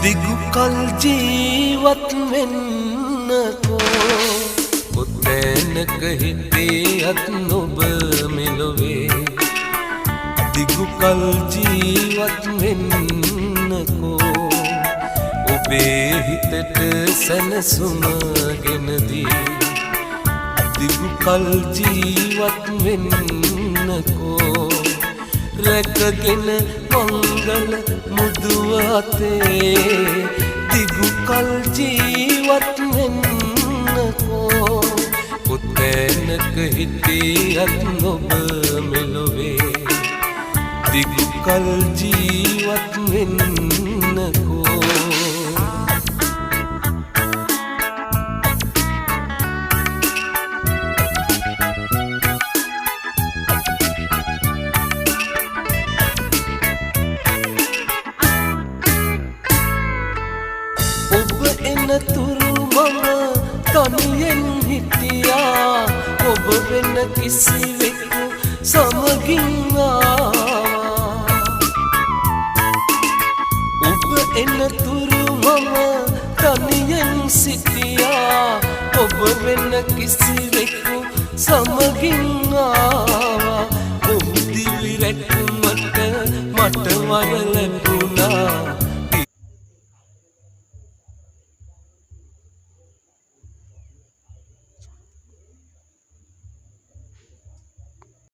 දිගු කල් ජීවත් වෙන්නකෝ කොතැනක හිටියත් නොබ මෙලොවේ දිගු කල් ජීවත් වෙන්නකෝ ඔබේ හිතට සැනසුම ගෙනදී දිගු කල් ජීවත් වෙන්නකෝ රැකගෙන මංගල මුදුව අතේ දිගු කල් ජීවත් වෙන්නකෝ කොතැනක හිටියත් නොබ මෙලොවේ දිගු කල් ජීවත් වෙන්නකෝ එනතුරු මම තනියෙන් හිටියා ඔබ වෙන කිසිවෙකු සමගින් ආවා ඔබ එනතුරු මම තනියෙන් සිටියා ඔබ වෙන කිසිවෙකු සමගින් ආවා